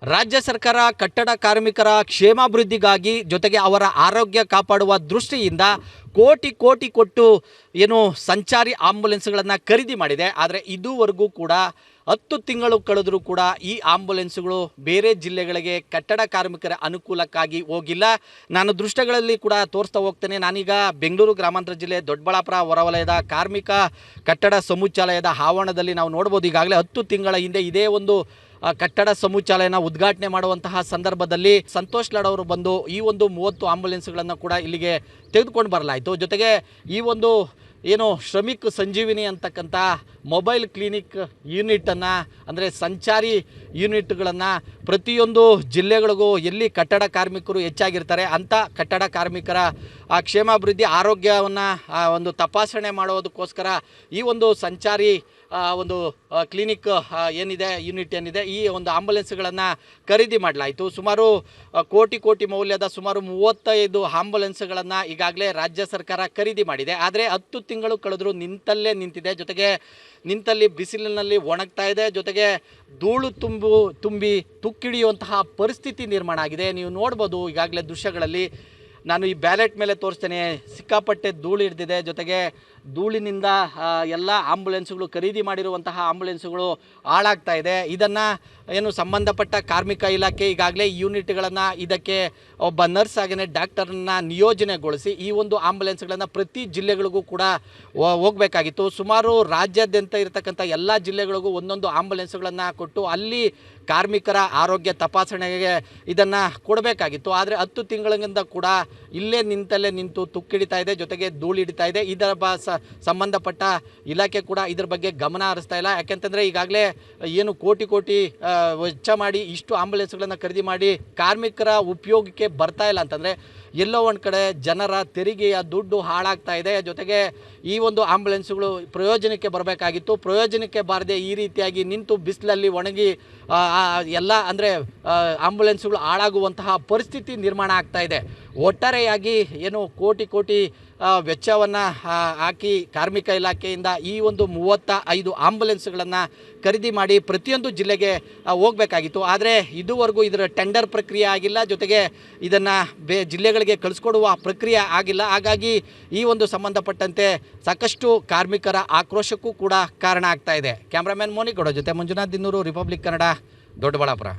ರಾಜ್ಯ ಸರ್ಕಾರ ಕಟ್ಟಡ ಕಾರ್ಮಿಕರ ಕ್ಷೇಮಾಭಿವೃದ್ಧಿಗಾಗಿ ಜೊತೆಗೆ ಅವರ ಆರೋಗ್ಯ ಕಾಪಾಡುವ ದೃಷ್ಟಿಯಿಂದ ಕೋಟಿ ಕೋಟಿ ಕೊಟ್ಟು ಏನು ಸಂಚಾರಿ ಆಂಬುಲೆನ್ಸ್ಗಳನ್ನು ಖರೀದಿ ಮಾಡಿದೆ. ಆದರೆ ಇದುವರೆಗೂ ಕೂಡ 10 ತಿಂಗಳು ಕಳೆದರೂ ಕೂಡ ಈ ಆಂಬುಲೆನ್ಸ್ಗಳು ಬೇರೆ ಜಿಲ್ಲೆಗಳಿಗೆ ಕಟ್ಟಡ ಕಾರ್ಮಿಕರ ಅನುಕೂಲಕ್ಕಾಗಿ ಹೋಗಿಲ್ಲ. ನಾನು ದೃಶ್ಯಗಳಲ್ಲಿ ಕೂಡ ತೋರಿಸ್ತಾ ಹೋಗ್ತೇನೆ. ನಾನೀಗ ಬೆಂಗಳೂರು ಗ್ರಾಮಾಂತರ ಜಿಲ್ಲೆ ದೊಡ್ಡಬಳ್ಳಾಪುರ ಹೊರವಲಯದ ಕಾರ್ಮಿಕ ಕಟ್ಟಡ ಸಮುಚ್ಚಾಲಯದ ಆವರಣದಲ್ಲಿ ನಾವು ನೋಡ್ಬೋದು. ಈಗಾಗಲೇ 10 ತಿಂಗಳ ಹಿಂದೆ ಇದೇ ಒಂದು ಕಟ್ಟಡ ಸಮುಚ್ಚಾಲಯನ ಉದ್ಘಾಟನೆ ಮಾಡುವಂತಹ ಸಂದರ್ಭದಲ್ಲಿ ಸಂತೋಷ್ ಲಾಡ್ ಅವರು ಬಂದು ಈ ಒಂದು 30 ಆಂಬುಲೆನ್ಸ್ಗಳನ್ನು ಕೂಡ ಇಲ್ಲಿಗೆ ತೆಗೆದುಕೊಂಡು ಬರಲಾಯಿತು. ಜೊತೆಗೆ ಈ ಒಂದು ಏನು ಶ್ರಮಿಕ್ ಸಂಜೀವಿನಿ ಅಂತಕ್ಕಂಥ ಮೊಬೈಲ್ ಕ್ಲಿನಿಕ್ ಯೂನಿಟನ್ನು ಅಂದರೆ ಸಂಚಾರಿ ಯೂನಿಟ್ಗಳನ್ನು ಪ್ರತಿಯೊಂದು ಜಿಲ್ಲೆಗಳಿಗೂ ಎಲ್ಲಿ ಕಟ್ಟಡ ಕಾರ್ಮಿಕರು ಹೆಚ್ಚಾಗಿರ್ತಾರೆ ಅಂಥ ಕಟ್ಟಡ ಕಾರ್ಮಿಕರ ಕ್ಷೇಮಾಭಿವೃದ್ಧಿ ಆರೋಗ್ಯವನ್ನು ಒಂದು ತಪಾಸಣೆ ಮಾಡೋದಕ್ಕೋಸ್ಕರ ಈ ಒಂದು ಸಂಚಾರಿ ಒಂದು ಕ್ಲಿನಿಕ್ ಏನಿದೆ ಯೂನಿಟ್ ಏನಿದೆ ಈ ಒಂದು ಆಂಬುಲೆನ್ಸ್ಗಳನ್ನು ಖರೀದಿ ಮಾಡಲಾಯಿತು. ಸುಮಾರು ಕೋಟಿ ಮೌಲ್ಯದ ಸುಮಾರು 35 ಆಂಬುಲೆನ್ಸ್ಗಳನ್ನು ಈಗಾಗಲೇ ರಾಜ್ಯ ಸರ್ಕಾರ ಖರೀದಿ ಮಾಡಿದೆ. ಆದರೆ 10 ತಿಂಗಳು ಕಳೆದರೂ ನಿಂತಲ್ಲೇ ನಿಂತಿದೆ. ಜೊತೆಗೆ ನಿಂತಲ್ಲಿ ಬಿಸಿಲಿನಲ್ಲಿ ಒಣಗ್ತಾ ಇದೆ. ಜೊತೆಗೆ ಧೂಳು ತುಂಬಿ ತುಕ್ಕಿಡಿಯುವಂತಹ ಪರಿಸ್ಥಿತಿ ನಿರ್ಮಾಣ ಆಗಿದೆ. ನೀವು ನೋಡ್ಬೋದು ಈಗಾಗಲೇ ದೃಶ್ಯಗಳಲ್ಲಿ. ನಾನು ಈ ಬ್ಯಾಲೆಟ್ ಮೇಲೆ ತೋರಿಸ್ತೇನೆ, ಸಿಕ್ಕಾಪಟ್ಟೆ ಧೂಳು ಹಿಡಿದಿದೆ. ಜೊತೆಗೆ ಧೂಳಿನಿಂದ ಎಲ್ಲ ಆಂಬುಲೆನ್ಸ್ಗಳು ಖರೀದಿ ಮಾಡಿರುವಂತಹ ಆಂಬುಲೆನ್ಸ್ಗಳು ಹಾಳಾಗ್ತಾ ಇದೆ. ಇದನ್ನು ಏನು ಸಂಬಂಧಪಟ್ಟ ಕಾರ್ಮಿಕ ಇಲಾಖೆ ಈಗಾಗಲೇ ಯೂನಿಟ್ಗಳನ್ನು ಇದಕ್ಕೆ ಒಬ್ಬ ನರ್ಸ್ ಹಾಗೆಯೇ ಡಾಕ್ಟರನ್ನು ನಿಯೋಜನೆಗೊಳಿಸಿ ಈ ಒಂದು ಆಂಬುಲೆನ್ಸ್ಗಳನ್ನು ಪ್ರತಿ ಜಿಲ್ಲೆಗಳಿಗೂ ಕೂಡ ಹೋಗಬೇಕಾಗಿತ್ತು. ಸುಮಾರು ರಾಜ್ಯಾದ್ಯಂತ ಇರತಕ್ಕಂಥ ಎಲ್ಲ ಜಿಲ್ಲೆಗಳಿಗೂ ಒಂದೊಂದು ಆಂಬುಲೆನ್ಸ್ಗಳನ್ನು ಕೊಟ್ಟು ಅಲ್ಲಿ ಕಾರ್ಮಿಕರ ಆರೋಗ್ಯ ತಪಾಸಣೆಗೆ ಇದನ್ನು ಕೊಡಬೇಕಾಗಿತ್ತು. ಆದರೆ 10 ತಿಂಗಳಿಂದ ಕೂಡ ಇಲ್ಲೇ ನಿಂತಲ್ಲೇ ನಿಂತು ತುಕ್ಕಿಡಿತಾ ಇದೆ. ಜೊತೆಗೆ ಧೂಳು ಹಿಡಿತಾ ಇದೆ. ಇದರ ಸಂಬಂಧಪಟ್ಟ ಇಲಾಖೆ ಕೂಡ ಇದ್ರ ಬಗ್ಗೆ ಗಮನ ಹರಿಸ್ತಾ ಇಲ್ಲ. ಯಾಕೆಂತಂದರೆ ಈಗಾಗಲೇ ಏನು ಕೋಟಿ ವೆಚ್ಚ ಮಾಡಿ ಇಷ್ಟು ಆಂಬುಲೆನ್ಸ್ಗಳನ್ನು ಖರೀದಿ ಮಾಡಿ ಕಾರ್ಮಿಕರ ಉಪಯೋಗಕ್ಕೆ ಬರ್ತಾ ಇಲ್ಲ ಅಂತಂದರೆ ಎಲ್ಲೋ ಒಂದು ಕಡೆ ಜನರ ತೆರಿಗೆಯ ದುಡ್ಡು ಹಾಳಾಗ್ತಾ ಇದೆ. ಜೊತೆಗೆ ಈ ಒಂದು ಆಂಬುಲೆನ್ಸ್ಗಳು ಪ್ರಯೋಜನಕ್ಕೆ ಬರಬೇಕಾಗಿತ್ತು. ಪ್ರಯೋಜನಕ್ಕೆ ಬಾರದೆ ಈ ರೀತಿಯಾಗಿ ನಿಂತು ಬಿಸಿಲಲ್ಲಿ ಒಣಗಿ ಎಲ್ಲ ಅಂದರೆ ಆಂಬುಲೆನ್ಸ್ಗಳು ಹಾಳಾಗುವಂತಹ ಪರಿಸ್ಥಿತಿ ನಿರ್ಮಾಣ ಆಗ್ತಾ ಇದೆ. ಒಟ್ಟಾರೆಯಾಗಿ ಏನು ಕೋಟಿ ವೆಚ್ಚವನ್ನು ಹಾಕಿ ಕಾರ್ಮಿಕ ಇಲಾಖೆಯಿಂದ ಈ ಒಂದು 35 ಆಂಬುಲೆನ್ಸ್ಗಳನ್ನು ಖರೀದಿ ಮಾಡಿ ಪ್ರತಿಯೊಂದು ಜಿಲ್ಲೆಗೆ ಹೋಗಬೇಕಾಗಿತ್ತು. ಆದರೆ ಇದುವರೆಗೂ ಇದರ ಟೆಂಡರ್ ಪ್ರಕ್ರಿಯೆ ಆಗಿಲ್ಲ. ಜೊತೆಗೆ ಇದನ್ನು ಜಿಲ್ಲೆಗಳಿಗೆ ಕಳಿಸ್ಕೊಡುವ ಪ್ರಕ್ರಿಯೆ ಆಗಿಲ್ಲ. ಹಾಗಾಗಿ ಈ ಒಂದು ಸಂಬಂಧಪಟ್ಟಂತೆ ಸಾಕಷ್ಟು ಕಾರ್ಮಿಕರ ಆಕ್ರೋಶಕ್ಕೂ ಕೂಡ ಕಾರಣ ಆಗ್ತಾ ಇದೆ. ಕ್ಯಾಮ್ರಾಮನ್ ಮೋನಿಗೌಡ ಜೊತೆ ಮಂಜುನಾಥ್ ದಿನ್ನೂರು, ರಿಪಬ್ಲಿಕ್ ಕನ್ನಡ, ದೊಡ್ಡಬಳ್ಳಾಪುರ.